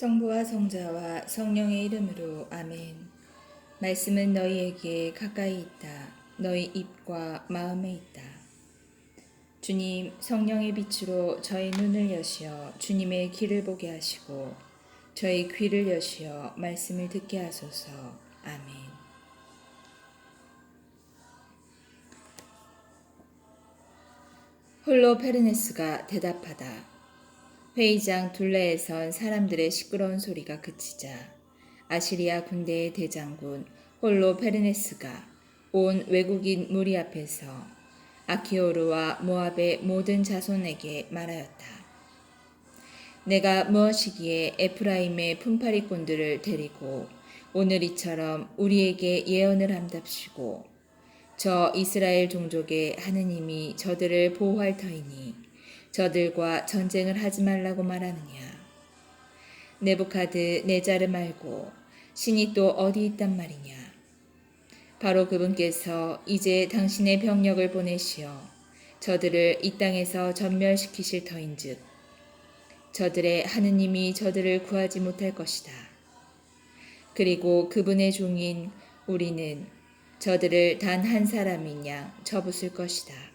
성부와 성자와 성령의 이름으로 아멘. 말씀은 너희에게 가까이 있다. 너희 입과 마음에 있다. 주님, 성령의 빛으로 저희 눈을 여시어 주님의 길을 보게 하시고 저희 귀를 여시어 말씀을 듣게 하소서. 아멘. 홀로페르네스가 대답하다. 회의장 둘레에 선 사람들의 시끄러운 소리가 그치자 아시리아 군대의 대장군 홀로페르네스가 온 외국인 무리 앞에서 아키오르와 모압의 모든 자손에게 말하였다. 내가 무엇이기에 에프라임의 품팔이꾼들을 데리고 오늘 이처럼 우리에게 예언을 함답시고 저 이스라엘 종족의 하느님이 저들을 보호할 터이니 저들과 전쟁을 하지 말라고 말하느냐. 네부카드네자르 말고 신이 또 어디 있단 말이냐. 바로 그분께서 이제 당신의 병력을 보내시어 저들을 이 땅에서 전멸시키실 터인즉 저들의 하느님이 저들을 구하지 못할 것이다. 그리고 그분의 종인 우리는 저들을 단 한 사람인 양 쳐부술 것이다.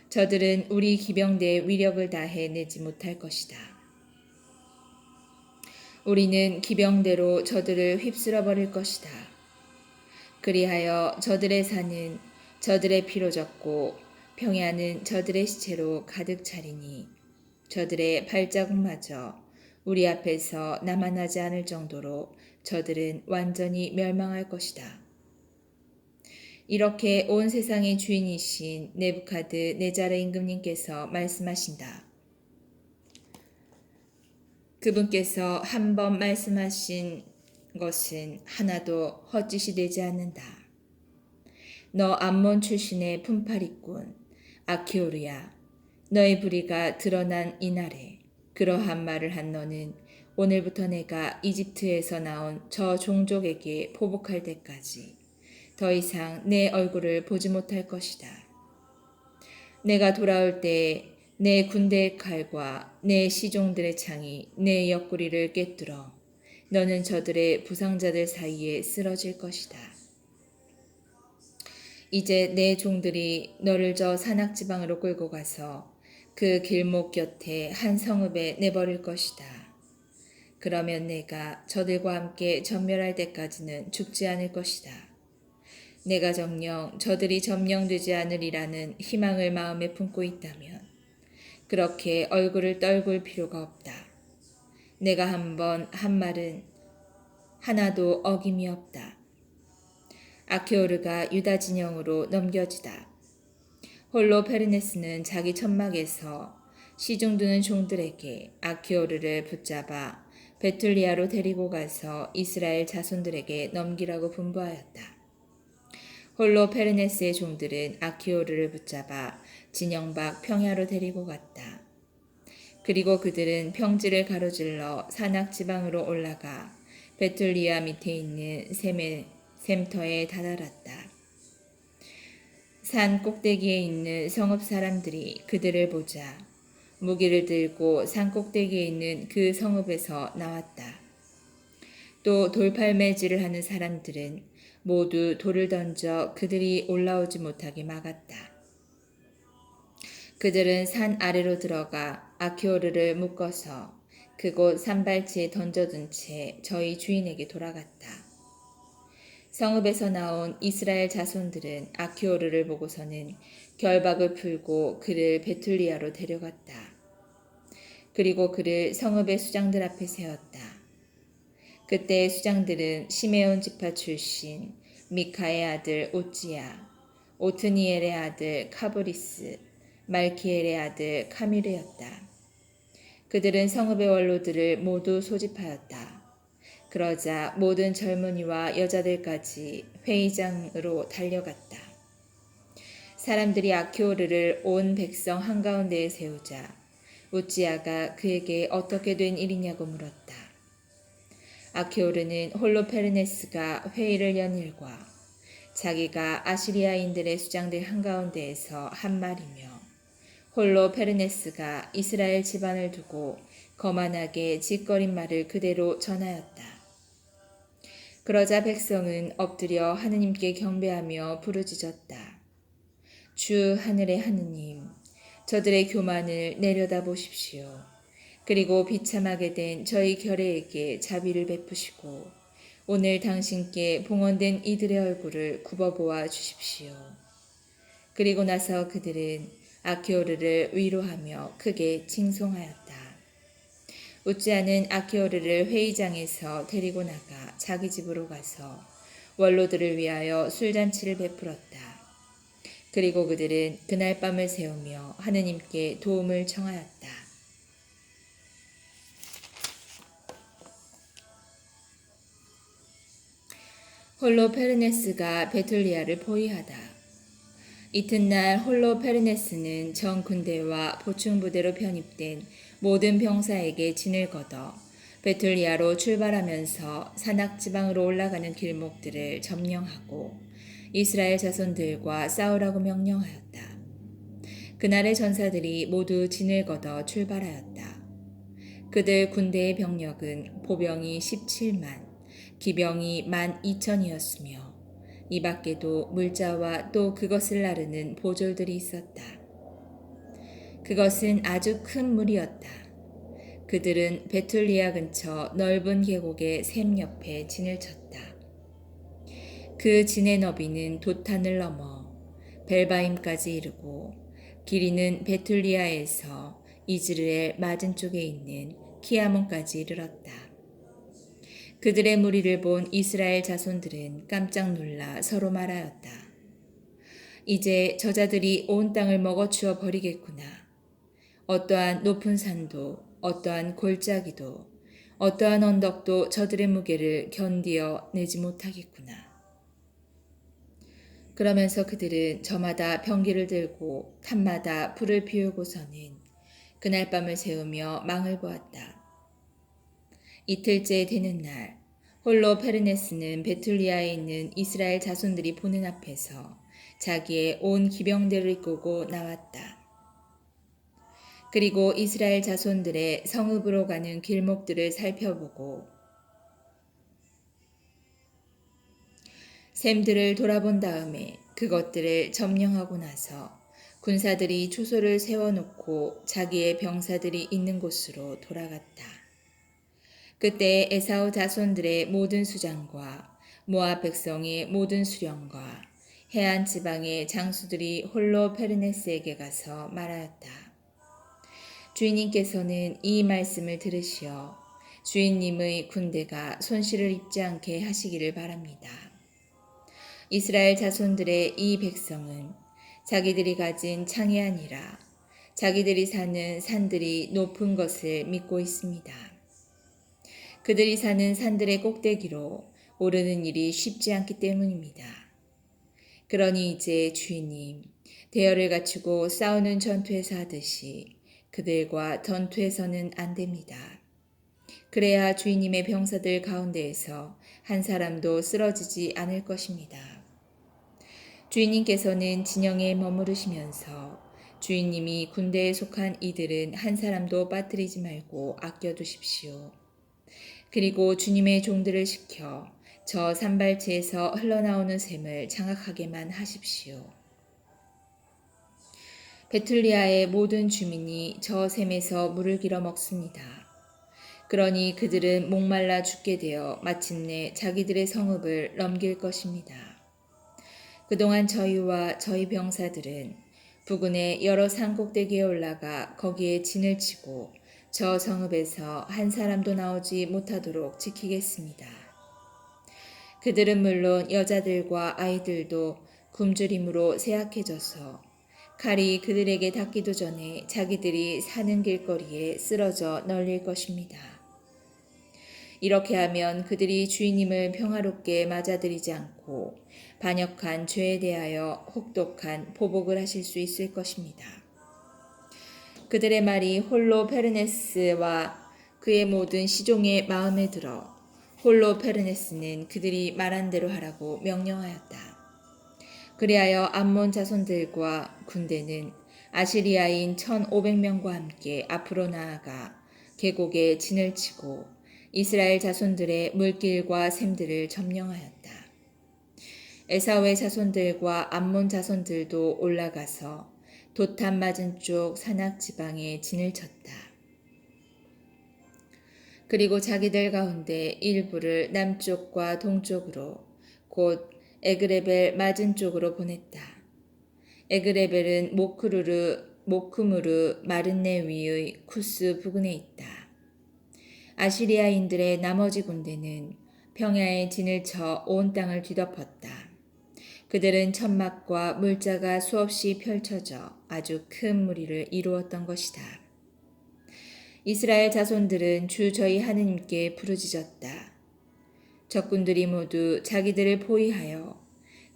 저들은 우리 기병대의 위력을 다해 내지 못할 것이다. 우리는 기병대로 저들을 휩쓸어 버릴 것이다. 그리하여 저들의 산은 저들의 피로 젖고 평야는 저들의 시체로 가득 차리니 저들의 발자국마저 우리 앞에서 남아나지 않을 정도로 저들은 완전히 멸망할 것이다. 이렇게 온 세상의 주인이신 네부카드네자르 임금님께서 말씀하신다. 그분께서 한 번 말씀하신 것은 하나도 헛짓이 되지 않는다. 너 암몬 출신의 품팔이꾼 아키오르야, 너의 불의가 드러난 이날에 그러한 말을 한 너는 오늘부터 내가 이집트에서 나온 저 종족에게 보복할 때까지 더 이상 내 얼굴을 보지 못할 것이다. 내가 돌아올 때에 내 군대의 칼과 내 시종들의 창이 내 옆구리를 꿰뚫어 너는 저들의 부상자들 사이에 쓰러질 것이다. 이제 내 종들이 너를 저 산악지방으로 끌고 가서 그 길목 곁에 한 성읍에 내버릴 것이다. 그러면 내가 저들과 함께 전멸할 때까지는 죽지 않을 것이다. 내가 정녕 저들이 점령되지 않으리라는 희망을 마음에 품고 있다면 그렇게 얼굴을 떨굴 필요가 없다. 내가 한번 한 말은 하나도 어김이 없다. 아키오르가 유다 진영으로 넘겨지다. 홀로 페르네스는 자기 천막에서 시중드는 종들에게 아키오르를 붙잡아 베툴리아로 데리고 가서 이스라엘 자손들에게 넘기라고 분부하였다. 홀로 페르네스의 종들은 아키오르를 붙잡아 진영 밖 평야로 데리고 갔다. 그리고 그들은 평지를 가로질러 산악 지방으로 올라가 베툴리아 밑에 있는 샘터에 다다랐다. 산 꼭대기에 있는 성읍 사람들이 그들을 보자 무기를 들고 산 꼭대기에 있는 그 성읍에서 나왔다. 또 돌팔매질을 하는 사람들은 모두 돌을 던져 그들이 올라오지 못하게 막았다. 그들은 산 아래로 들어가 아키오르를 묶어서 그곳 산발치에 던져둔 채 저희 주인에게 돌아갔다. 성읍에서 나온 이스라엘 자손들은 아키오르를 보고서는 결박을 풀고 그를 베툴리아로 데려갔다. 그리고 그를 성읍의 수장들 앞에 세웠다. 그때 수장들은 시메온 지파 출신 미카의 아들 오찌야, 오트니엘의 아들 카브리스, 말키엘의 아들 카미르였다. 그들은 성읍의 원로들을 모두 소집하였다. 그러자 모든 젊은이와 여자들까지 회의장으로 달려갔다. 사람들이 아키오르를 온 백성 한가운데에 세우자 우찌야가 그에게 어떻게 된 일이냐고 물었다. 아키오르는 홀로페르네스가 회의를 연 일과 자기가 아시리아인들의 수장들 한가운데에서 한 말이며 홀로 페르네스가 이스라엘 집안을 두고 거만하게 짓거린 말을 그대로 전하였다. 그러자 백성은 엎드려 하느님께 경배하며 부르짖었다. 주 하늘의 하느님, 저들의 교만을 내려다 보십시오. 그리고 비참하게 된 저희 결혜에게 자비를 베푸시고 오늘 당신께 봉헌된 이들의 얼굴을 굽어보아 주십시오. 그리고 나서 그들은 아키오르를 위로하며 크게 칭송하였다. 우찌아는 아키오르를 회의장에서 데리고 나가 자기 집으로 가서 원로들을 위하여 술잔치를 베풀었다. 그리고 그들은 그날 밤을 새우며 하느님께 도움을 청하였다. 홀로 페르네스가 베툴리아를 포위하다. 이튿날 홀로 페르네스는 전 군대와 보충부대로 편입된 모든 병사에게 진을 걷어 베툴리아로 출발하면서 산악지방으로 올라가는 길목들을 점령하고 이스라엘 자손들과 싸우라고 명령하였다. 그날의 전사들이 모두 진을 걷어 출발하였다. 그들 군대의 병력은 보병이 17만, 기병이 12,000이었으며 이 밖에도 물자와 또 그것을 나르는 보졸들이 있었다. 그것은 아주 큰 무리였다. 그들은 베툴리아 근처 넓은 계곡의 샘 옆에 진을 쳤다. 그 진의 너비는 도탄을 넘어 벨바임까지 이르고 길이는 베툴리아에서 이즈르엘 맞은쪽에 있는 키아몬까지 이르렀다. 그들의 무리를 본 이스라엘 자손들은 깜짝 놀라 서로 말하였다. 이제 저자들이 온 땅을 먹어치워 버리겠구나. 어떠한 높은 산도 어떠한 골짜기도 어떠한 언덕도 저들의 무게를 견디어 내지 못하겠구나. 그러면서 그들은 저마다 병기를 들고 탑마다 불을 피우고서는 그날 밤을 새우며 망을 보았다. 이틀째 되는 날 홀로 페르네스는 베툴리아에 있는 이스라엘 자손들이 보는 앞에서 자기의 온 기병대를 이끌고 나왔다. 그리고 이스라엘 자손들의 성읍으로 가는 길목들을 살펴보고 샘들을 돌아본 다음에 그것들을 점령하고 나서 군사들이 초소를 세워놓고 자기의 병사들이 있는 곳으로 돌아갔다. 그때 에사우 자손들의 모든 수장과 모압 백성의 모든 수령과 해안 지방의 장수들이 홀로 페르네스에게 가서 말하였다. 주인님께서는 이 말씀을 들으시어 주인님의 군대가 손실을 입지 않게 하시기를 바랍니다. 이스라엘 자손들의 이 백성은 자기들이 가진 창이 아니라 자기들이 사는 산들이 높은 것을 믿고 있습니다. 그들이 사는 산들의 꼭대기로 오르는 일이 쉽지 않기 때문입니다. 그러니 이제 주인님, 대열을 갖추고 싸우는 전투에서 하듯이 그들과 전투에서는 안 됩니다. 그래야 주인님의 병사들 가운데에서 한 사람도 쓰러지지 않을 것입니다. 주인님께서는 진영에 머무르시면서 주인님이 군대에 속한 이들은 한 사람도 빠뜨리지 말고 아껴두십시오. 그리고 주님의 종들을 시켜 저 산발치에서 흘러나오는 샘을 장악하게만 하십시오. 베툴리아의 모든 주민이 저 샘에서 물을 길어 먹습니다. 그러니 그들은 목말라 죽게 되어 마침내 자기들의 성읍을 넘길 것입니다. 그동안 저희와 저희 병사들은 부근의 여러 산 꼭대기에 올라가 거기에 진을 치고 저 성읍에서 한 사람도 나오지 못하도록 지키겠습니다. 그들은 물론 여자들과 아이들도 굶주림으로 쇠약해져서 칼이 그들에게 닿기도 전에 자기들이 사는 길거리에 쓰러져 널릴 것입니다. 이렇게 하면 그들이 주인님을 평화롭게 맞아들이지 않고 반역한 죄에 대하여 혹독한 보복을 하실 수 있을 것입니다. 그들의 말이 홀로 페르네스와 그의 모든 시종의 마음에 들어 홀로 페르네스는 그들이 말한 대로 하라고 명령하였다. 그리하여 암몬 자손들과 군대는 아시리아인 1,500명과 함께 앞으로 나아가 계곡에 진을 치고 이스라엘 자손들의 물길과 샘들을 점령하였다. 에사우의 자손들과 암몬 자손들도 올라가서 도탄 맞은쪽 산악 지방에 진을 쳤다. 그리고 자기들 가운데 일부를 남쪽과 동쪽으로 곧 에그레벨 맞은쪽으로 보냈다. 에그레벨은 모크무르 마른네 위의 쿠스 부근에 있다. 아시리아인들의 나머지 군대는 평야에 진을 쳐 온 땅을 뒤덮었다. 그들은 천막과 물자가 수없이 펼쳐져 아주 큰 무리를 이루었던 것이다. 이스라엘 자손들은 주 저희 하느님께 부르짖었다. 적군들이 모두 자기들을 포위하여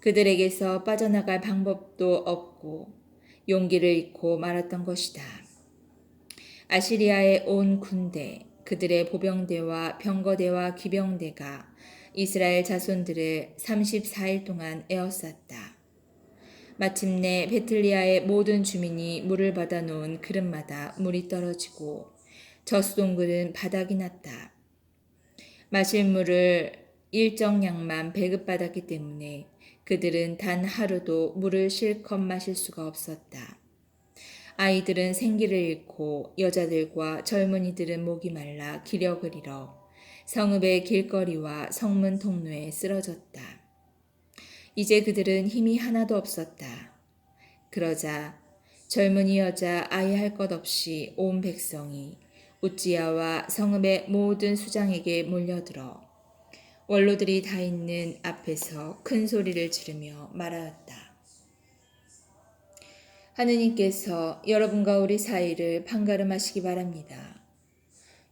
그들에게서 빠져나갈 방법도 없고 용기를 잃고 말았던 것이다. 아시리아의 온 군대, 그들의 보병대와 병거대와 기병대가 이스라엘 자손들을 34일 동안 에워쌌다. 마침내 베틀리아의 모든 주민이 물을 받아 놓은 그릇마다 물이 떨어지고 저수동굴은 바닥이 났다. 마실 물을 일정량만 배급받았기 때문에 그들은 단 하루도 물을 실컷 마실 수가 없었다. 아이들은 생기를 잃고 여자들과 젊은이들은 목이 말라 기력을 잃어 성읍의 길거리와 성문 통로에 쓰러졌다. 이제 그들은 힘이 하나도 없었다. 그러자 젊은이 여자 아이 할 것 없이 온 백성이 우찌야와 성읍의 모든 수장에게 몰려들어 원로들이 다 있는 앞에서 큰 소리를 지르며 말하였다. 하느님께서 여러분과 우리 사이를 판가름하시기 바랍니다.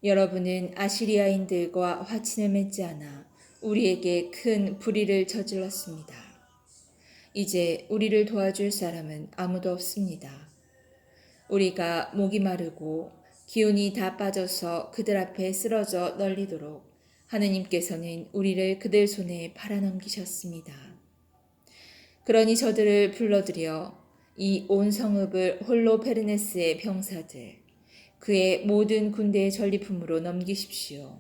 여러분은 아시리아인들과 화친을 맺지 않아 우리에게 큰 불의를 저질렀습니다. 이제 우리를 도와줄 사람은 아무도 없습니다. 우리가 목이 마르고 기운이 다 빠져서 그들 앞에 쓰러져 널리도록 하느님께서는 우리를 그들 손에 팔아넘기셨습니다. 그러니 저들을 불러들여 이 온 성읍을 홀로페르네스의 병사들, 그의 모든 군대의 전리품으로 넘기십시오.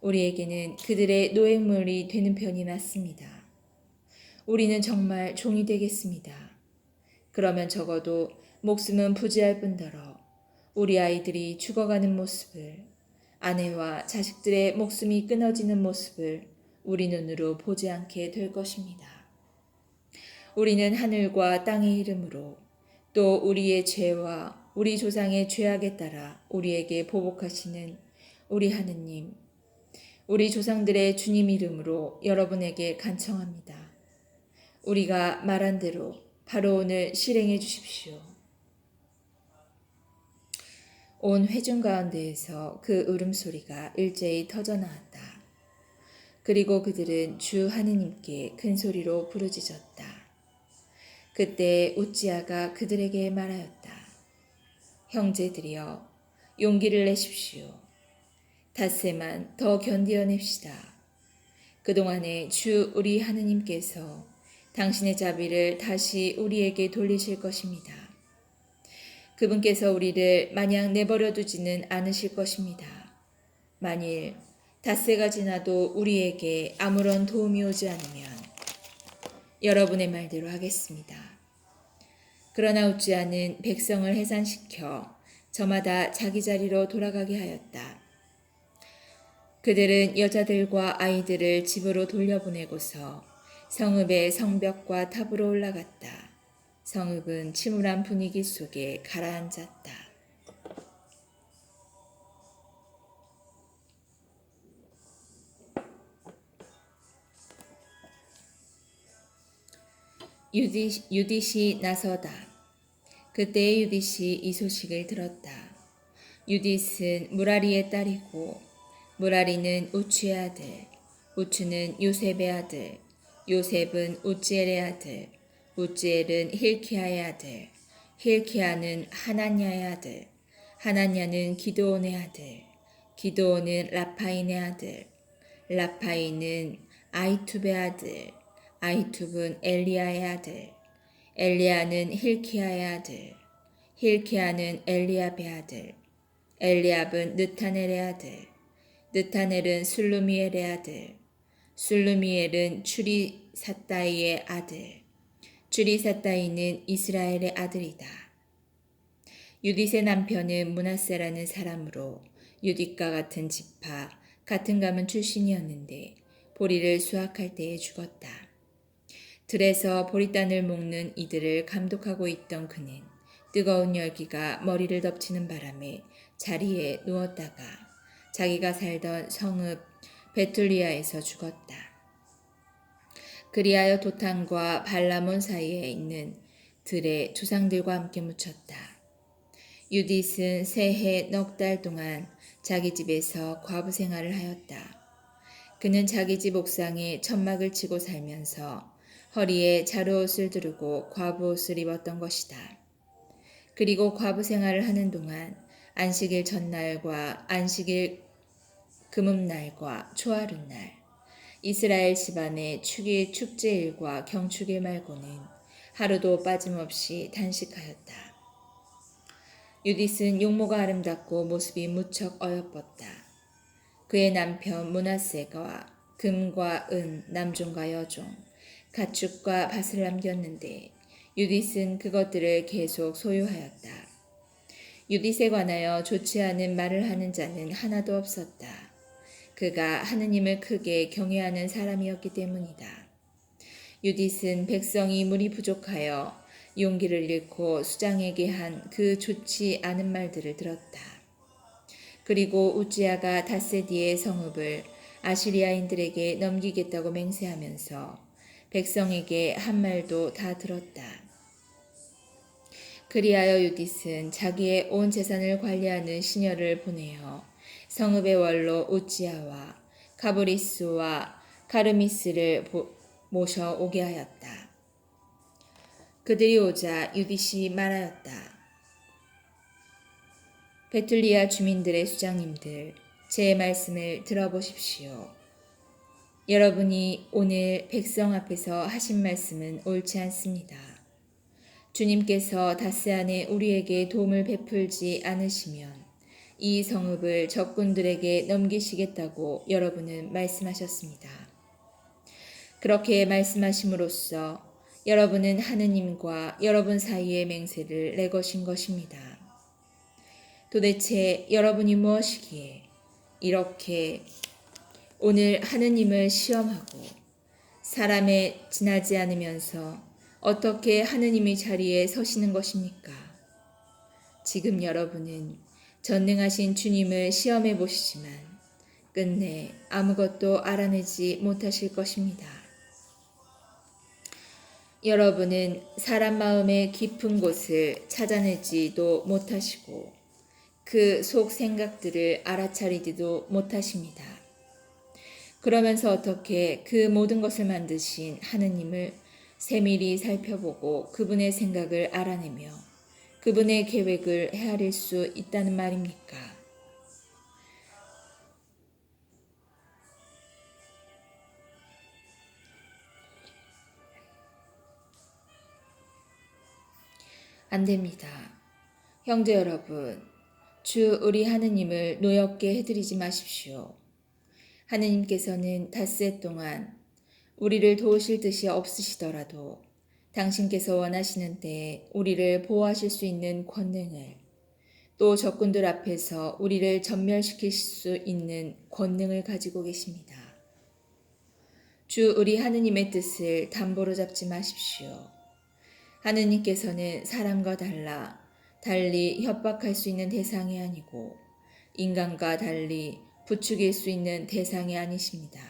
우리에게는 그들의 노획물이 되는 편이 낫습니다. 우리는 정말 종이 되겠습니다. 그러면 적어도 목숨은 부지할 뿐더러 우리 아이들이 죽어가는 모습을, 아내와 자식들의 목숨이 끊어지는 모습을 우리 눈으로 보지 않게 될 것입니다. 우리는 하늘과 땅의 이름으로 또 우리의 죄와 우리 조상의 죄악에 따라 우리에게 보복하시는 우리 하느님, 우리 조상들의 주님 이름으로 여러분에게 간청합니다. 우리가 말한 대로 바로 오늘 실행해 주십시오. 온 회중 가운데에서 그 울음소리가 일제히 터져나왔다. 그리고 그들은 주 하느님께 큰 소리로 부르짖었다. 그때 우찌야가 그들에게 말하였다. 형제들이여, 용기를 내십시오. 닷새만 더 견디어냅시다. 그동안에 주 우리 하느님께서 당신의 자비를 다시 우리에게 돌리실 것입니다. 그분께서 우리를 마냥 내버려 두지는 않으실 것입니다. 만일 닷새가 지나도 우리에게 아무런 도움이 오지 않으면 여러분의 말대로 하겠습니다. 그러나 우찌야는 백성을 해산시켜 저마다 자기 자리로 돌아가게 하였다. 그들은 여자들과 아이들을 집으로 돌려보내고서 성읍의 성벽과 탑으로 올라갔다. 성읍은 침울한 분위기 속에 가라앉았다. 유딧이 나서다. 그때 유딧이 이 소식을 들었다. 유딧은 무라리의 딸이고 무라리는 우추의 아들, 우추는 요셉의 아들, 요셉은 우찌엘의 아들, 우찌엘은 힐키야의 아들, 힐키야는 하나냐의 아들, 하나냐는 기드온의 아들, 기드온은 라파인의 아들, 라파인은 아이투브의 아들, 아이투브는 엘리야의 아들, 엘리야는 힐키야의 아들, 힐키야는 엘리압의 아들, 엘리압은 느타넬의 아들, 느타넬은 술루미엘의 아들, 술루미엘은 추리사따이의 아들, 추리사따이는 이스라엘의 아들이다. 유딧의 남편은 므낫세라는 사람으로 유딧과 같은 지파, 같은 가문 출신이었는데 보리를 수확할 때에 죽었다. 들에서 보리단을 먹는 이들을 감독하고 있던 그는 뜨거운 열기가 머리를 덮치는 바람에 자리에 누웠다가 자기가 살던 성읍 베툴리아에서 죽었다. 그리하여 도탄과 발라몬 사이에 있는 들에 조상들과 함께 묻혔다. 유딧은 새해 넉 달 동안 자기 집에서 과부 생활을 하였다. 그는 자기 집 옥상에 천막을 치고 살면서 허리에 자루옷을 두르고 과부옷을 입었던 것이다. 그리고 과부 생활을 하는 동안 안식일 전날과 안식일 금음날과 초하룻날 이스라엘 집안의 축일 축제일과 경축일 말고는 하루도 빠짐없이 단식하였다. 유딧은 용모가 아름답고 모습이 무척 어여뻤다. 그의 남편 므낫세가 금과 은, 남종과 여종, 가축과 밭을 남겼는데 유딧은 그것들을 계속 소유하였다. 유딧에 관하여 좋지 않은 말을 하는 자는 하나도 없었다. 그가 하느님을 크게 경외하는 사람이었기 때문이다. 유딧은 백성이 물이 부족하여 용기를 잃고 수장에게 한 그 좋지 않은 말들을 들었다. 그리고 우지야가 다세디의 성읍을 아시리아인들에게 넘기겠다고 맹세하면서 백성에게 한 말도 다 들었다. 그리하여 유딧은 자기의 온 재산을 관리하는 시녀를 보내어 성읍의 원로 우지야와 가브리스와 가르미스를 모셔 오게 하였다. 그들이 오자 유딧이 말하였다. 베툴리아 주민들의 수장님들, 제 말씀을 들어보십시오. 여러분이 오늘 백성 앞에서 하신 말씀은 옳지 않습니다. 주님께서 닷새 안에 우리에게 도움을 베풀지 않으시면 이 성읍을 적군들에게 넘기시겠다고 여러분은 말씀하셨습니다. 그렇게 말씀하심으로써 여러분은 하느님과 여러분 사이의 맹세를 내거신 것입니다. 도대체 여러분이 무엇이기에 이렇게 오늘 하느님을 시험하고 사람에 지나지 않으면서 어떻게 하느님의 자리에 서시는 것입니까? 지금 여러분은 전능하신 주님을 시험해 보시지만 끝내 아무것도 알아내지 못하실 것입니다. 여러분은 사람 마음의 깊은 곳을 찾아내지도 못하시고 그 속 생각들을 알아차리지도 못하십니다. 그러면서 어떻게 그 모든 것을 만드신 하느님을 세밀히 살펴보고 그분의 생각을 알아내며 그분의 계획을 헤아릴 수 있다는 말입니까? 안 됩니다. 형제 여러분, 주 우리 하느님을 노엽게 해드리지 마십시오. 하느님께서는 닷새 동안 우리를 도우실 뜻이 없으시더라도 당신께서 원하시는 때에 우리를 보호하실 수 있는 권능을 또 적군들 앞에서 우리를 전멸시킬 수 있는 권능을 가지고 계십니다. 주 우리 하느님의 뜻을 담보로 잡지 마십시오. 하느님께서는 사람과 달리 협박할 수 있는 대상이 아니고 인간과 달리 부추길 수 있는 대상이 아니십니다.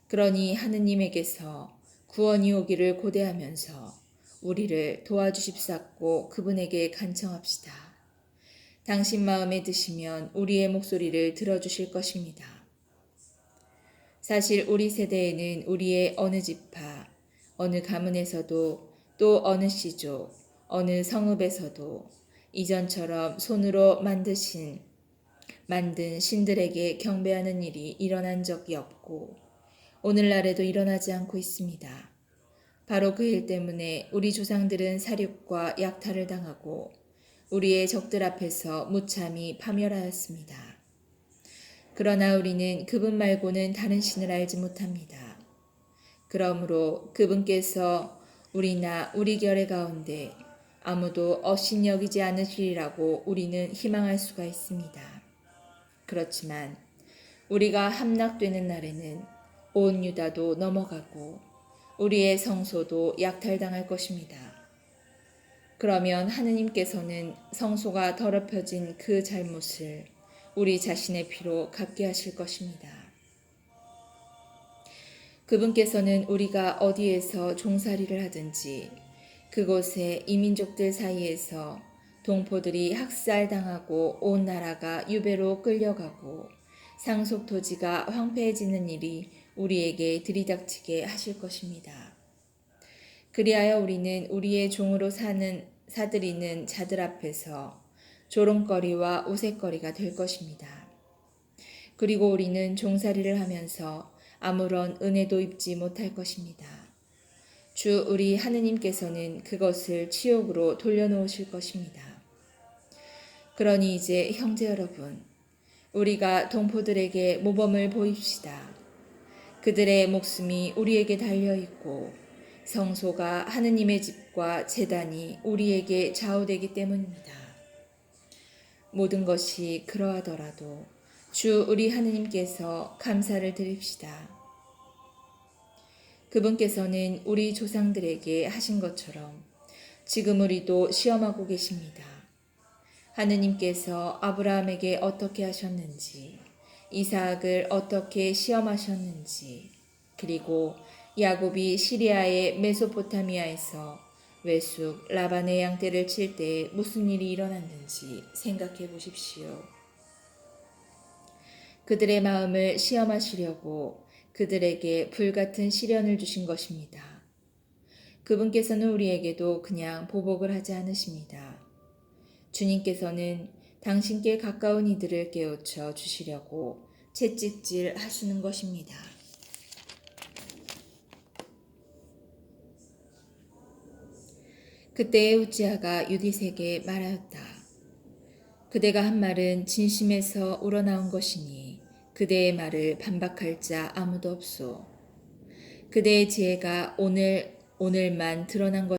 그러니 하느님에게서 구원이 오기를 고대하면서 우리를 도와주십사고 그분에게 간청합시다. 당신 마음에 드시면 우리의 목소리를 들어주실 것입니다. 사실 우리 세대에는 우리의 어느 지파, 어느 가문에서도 또 어느 시족, 어느 성읍에서도 이전처럼 손으로 만든 신들에게 경배하는 일이 일어난 적이 없고 오늘날에도 일어나지 않고 있습니다. 바로 그 일 때문에 우리 조상들은 사륙과 약탈을 당하고 우리의 적들 앞에서 무참히 파멸하였습니다. 그러나 우리는 그분 말고는 다른 신을 알지 못합니다. 그러므로 그분께서 우리나 우리 결의 가운데 아무도 업신 여기지 않으시리라고 우리는 희망할 수가 있습니다. 그렇지만 우리가 함락되는 날에는 온 유다도 넘어가고 우리의 성소도 약탈당할 것입니다. 그러면 하느님께서는 성소가 더럽혀진 그 잘못을 우리 자신의 피로 갚게 하실 것입니다. 그분께서는 우리가 어디에서 종살이를 하든지 그곳에 이민족들 사이에서 동포들이 학살당하고 온 나라가 유배로 끌려가고 상속 토지가 황폐해지는 일이 우리에게 들이닥치게 하실 것입니다. 그리하여 우리는 우리의 종으로 사들이는 자들 앞에서 조롱거리와 우색거리가 될 것입니다. 그리고 우리는 종살이를 하면서 아무런 은혜도 입지 못할 것입니다. 주 우리 하느님께서는 그것을 치욕으로 돌려놓으실 것입니다. 그러니 이제 형제 여러분, 우리가 동포들에게 모범을 보입시다. 그들의 목숨이 우리에게 달려있고 성소가 하느님의 집과 제단이 우리에게 좌우되기 때문입니다. 모든 것이 그러하더라도 주 우리 하느님께서 감사를 드립시다. 그분께서는 우리 조상들에게 하신 것처럼 지금 우리도 시험하고 계십니다. 하느님께서 아브라함에게 어떻게 하셨는지, 이삭을 어떻게 시험하셨는지, 그리고 야곱이 시리아의 메소포타미아에서 외숙 라반의 양떼를 칠 때 무슨 일이 일어났는지 생각해 보십시오. 그들의 마음을 시험하시려고 그들에게 불같은 시련을 주신 것입니다. 그분께서는 우리에게도 그냥 보복을 하지 않으십니다. 주님께서는 당신께 가까운 이들을 깨우쳐 주시려고 채찍질 하시는 것입니다. 그때에 우지야가 유디색에 말하였다. 그대가 한 말은 진심에서 우러나온 것이니 그대의 말을 반박할 자 아무도 없소. 그대의 지혜가 오늘만 드러난 것